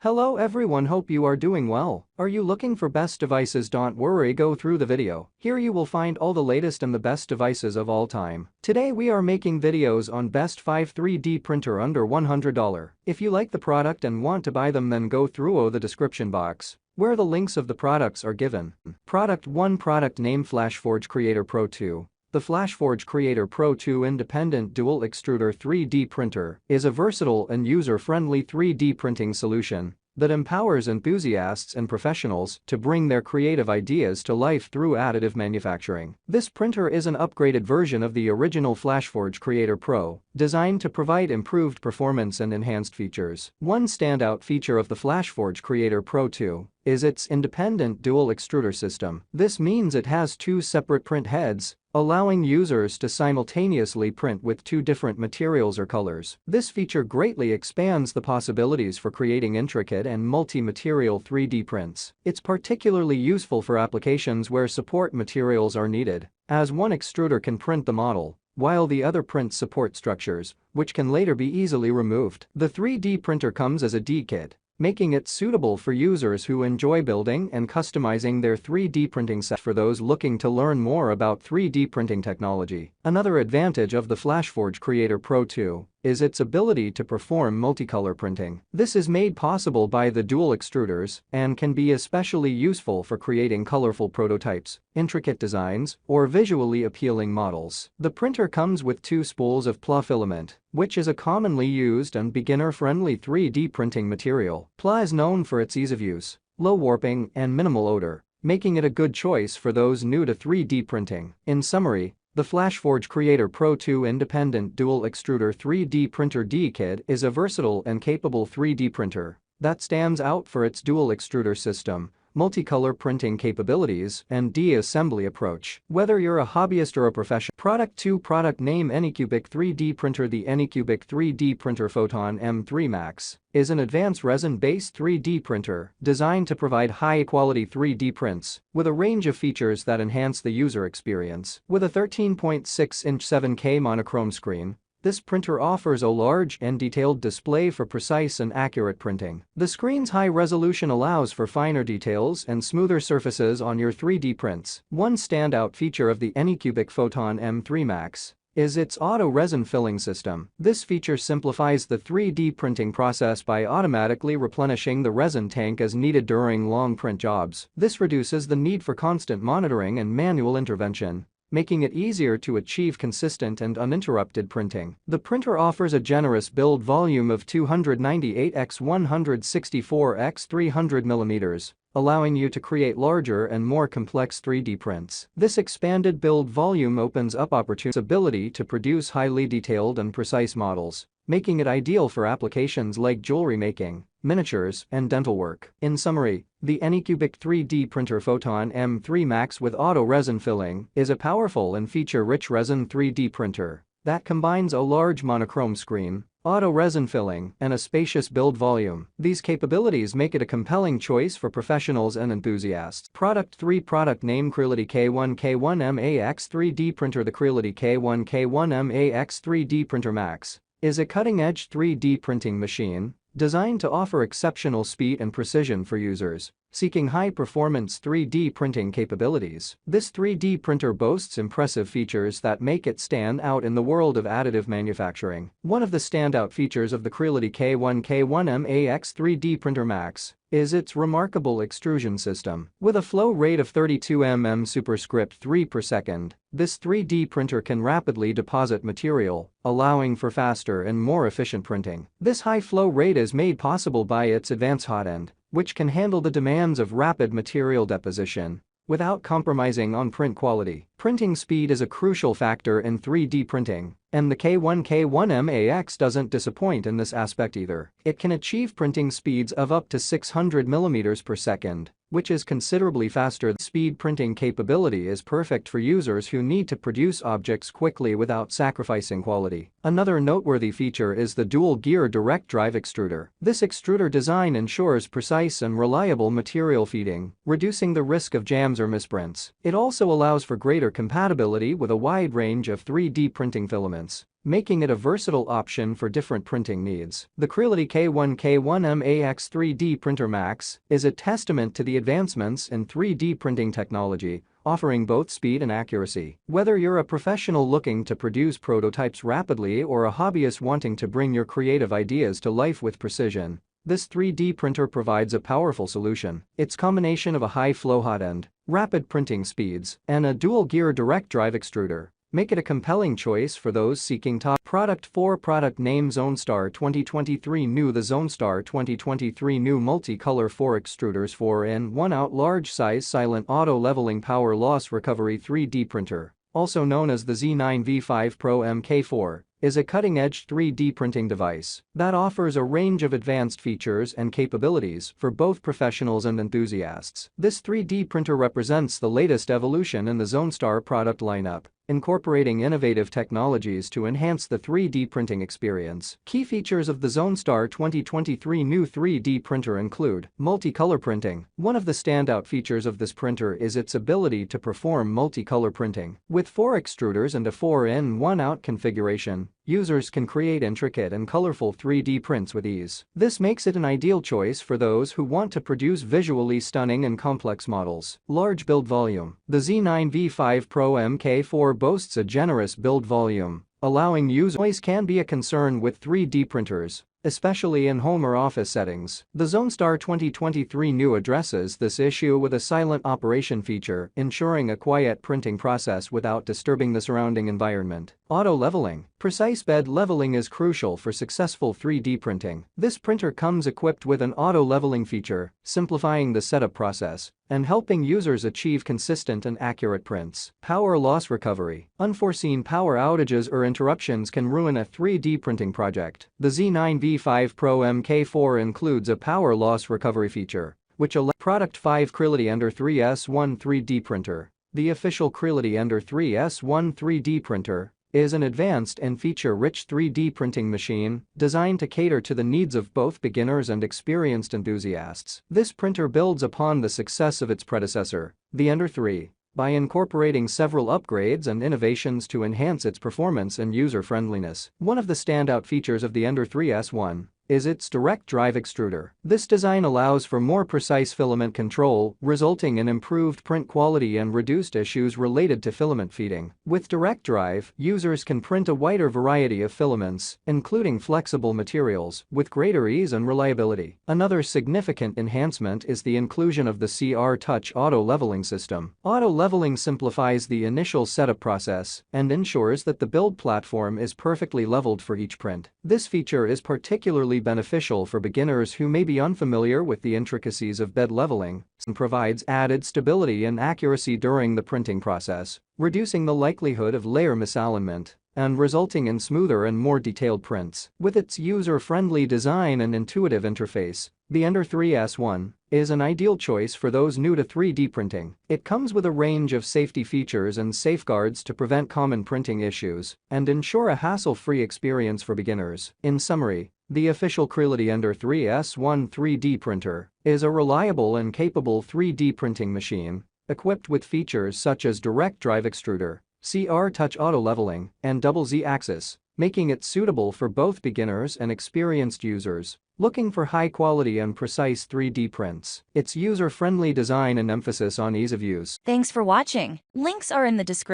Hello everyone, hope you are doing well. Are you looking for best devices? Don't worry, go through the video. Here you will find all the latest and the best devices of all time. Today we are making videos on best 5 3D printer under $100. If you like the product and want to buy them, then go through the description box, where the links of the products are given. Product 1. Product name: FlashForge Creator Pro 2. The FlashForge Creator Pro 2 independent dual extruder 3D printer is a versatile and user-friendly 3D printing solution that empowers enthusiasts and professionals to bring their creative ideas to life through additive manufacturing. This printer is an upgraded version of the original FlashForge Creator Pro, designed to provide improved performance and enhanced features. One standout feature of the FlashForge Creator Pro 2 is its independent dual extruder system. This means it has two separate print heads, allowing users to simultaneously print with two different materials or colors. This feature greatly expands the possibilities for creating intricate and multi-material 3D prints. It's particularly useful for applications where support materials are needed, as one extruder can print the model, while the other prints support structures, which can later be easily removed. The 3D printer comes as a D kit, making it suitable for users who enjoy building and customizing their 3D printing set. For those looking to learn more about 3D printing technology, another advantage of the FlashForge Creator Pro 2 is its ability to perform multicolor printing. This is made possible by the dual extruders and can be especially useful for creating colorful prototypes, intricate designs, or visually appealing models. The printer comes with two spools of PLA filament, which is a commonly used and beginner-friendly 3D printing material. PLA is known for its ease of use, low warping, and minimal odor, making it a good choice for those new to 3D printing. In summary, the FlashForge Creator Pro 2 independent dual extruder 3D printer D kit is a versatile and capable 3D printer that stands out for its dual extruder system, multicolor printing capabilities, and D-assembly approach. Whether you're a hobbyist or a professional. Product 2. Product name: Anycubic 3D printer. The Anycubic 3D printer Photon M3 Max is an advanced resin-based 3D printer designed to provide high-quality 3D prints with a range of features that enhance the user experience. With a 13.6-inch 7K monochrome screen, this printer offers a large and detailed display for precise and accurate printing. The screen's high resolution allows for finer details and smoother surfaces on your 3D prints. One standout feature of the Anycubic Photon M3 Max is its auto resin filling system. This feature simplifies the 3D printing process by automatically replenishing the resin tank as needed during long print jobs. This reduces the need for constant monitoring and manual intervention, making it easier to achieve consistent and uninterrupted printing. The printer offers a generous build volume of 298 x 164 x 300 mm, allowing you to create larger and more complex 3D prints. This expanded build volume opens up ability to produce highly detailed and precise models, making it ideal for applications like jewelry making, miniatures, and dental work. In summary, the Anycubic 3D printer Photon M3 Max with auto resin filling is a powerful and feature-rich resin 3D printer that combines a large monochrome screen, auto resin filling, and a spacious build volume. These capabilities make it a compelling choice for professionals and enthusiasts. Product 3. Product name: Creality K1K1MAX 3D printer. The Creality K1K1MAX 3D printer Max is a cutting-edge 3D printing machine designed to offer exceptional speed and precision for users seeking high-performance 3D printing capabilities. This 3D printer boasts impressive features that make it stand out in the world of additive manufacturing. One of the standout features of the Creality K1K1MAX 3D printer Max is its remarkable extrusion system. With a flow rate of 32 mm superscript 3 per second, this 3D printer can rapidly deposit material, allowing for faster and more efficient printing. This high flow rate is made possible by its advanced hot end, which can handle the demands of rapid material deposition without compromising on print quality. Printing speed is a crucial factor in 3D printing, and the K1K1MAX doesn't disappoint in this aspect either. It can achieve printing speeds of up to 600 mm per second, which is considerably faster. The speed printing capability is perfect for users who need to produce objects quickly without sacrificing quality. Another noteworthy feature is the dual gear direct drive extruder. This extruder design ensures precise and reliable material feeding, reducing the risk of jams or misprints. It also allows for greater compatibility with a wide range of 3D printing filaments, making it a versatile option for different printing needs. The Creality K1K1MAX 3D Printer Max is a testament to the advancements in 3D printing technology, offering both speed and accuracy. Whether you're a professional looking to produce prototypes rapidly or a hobbyist wanting to bring your creative ideas to life with precision, this 3D printer provides a powerful solution. Its combination of a high-flow hot end, rapid printing speeds, and a dual-gear direct drive extruder make it a compelling choice for those seeking top product. For product name ZoneStar 2023 New. The ZoneStar 2023 New Multicolor 4 Extruders 4 in 1 Out Large Size Silent Auto Leveling Power Loss Recovery 3D Printer, also known as the Z9V5 Pro MK4, is a cutting-edge 3D printing device that offers a range of advanced features and capabilities for both professionals and enthusiasts. This 3D printer represents the latest evolution in the ZoneStar product lineup, incorporating innovative technologies to enhance the 3D printing experience. Key features of the ZoneStar 2023 New 3D printer include multicolor printing. One of the standout features of this printer is its ability to perform multicolor printing. With 4 extruders and a 4-in-1 out configuration, users can create intricate and colorful 3D prints with ease. This makes it an ideal choice for those who want to produce visually stunning and complex models. Large build volume. The Z9V5 Pro MK4 boasts a generous build volume, allowing users. Noise can be a concern with 3D printers, especially in home or office settings. The ZoneStar 2023 New addresses this issue with a silent operation feature, ensuring a quiet printing process without disturbing the surrounding environment. Auto leveling. Precise bed leveling is crucial for successful 3D printing. This printer comes equipped with an auto leveling feature, simplifying the setup process and helping users achieve consistent and accurate prints. Power loss recovery. Unforeseen power outages or interruptions can ruin a 3D printing project. The Z9V5 Pro MK4 includes a power loss recovery feature, which allows product 5 Creality Ender 3S1 3D printer. The official Creality Ender 3S1 3D printer is an advanced and feature-rich 3D printing machine designed to cater to the needs of both beginners and experienced enthusiasts. This printer builds upon the success of its predecessor, the Ender 3, by incorporating several upgrades and innovations to enhance its performance and user-friendliness. One of the standout features of the Ender 3S1 is its direct drive extruder. This design allows for more precise filament control, resulting in improved print quality and reduced issues related to filament feeding. With direct drive, users can print a wider variety of filaments, including flexible materials, with greater ease and reliability. Another significant enhancement is the inclusion of the GER Touch auto leveling system. Auto leveling simplifies the initial setup process and ensures that the build platform is perfectly leveled for each print. This feature is particularly beneficial for beginners who may be unfamiliar with the intricacies of bed leveling and provides added stability and accuracy during the printing process, reducing the likelihood of layer misalignment and resulting in smoother and more detailed prints. With its user-friendly design and intuitive interface, the Ender 3S1 is an ideal choice for those new to 3D printing. It comes with a range of safety features and safeguards to prevent common printing issues and ensure a hassle-free experience for beginners. In summary, the official Creality Ender 3S1 3D printer is a reliable and capable 3D printing machine equipped with features such as direct drive extruder, GER Touch auto leveling, and double Z-axis, making it suitable for both beginners and experienced users looking for high-quality and precise 3D prints. Its user-friendly design and emphasis on ease of use. Thanks for watching. Links are in the description.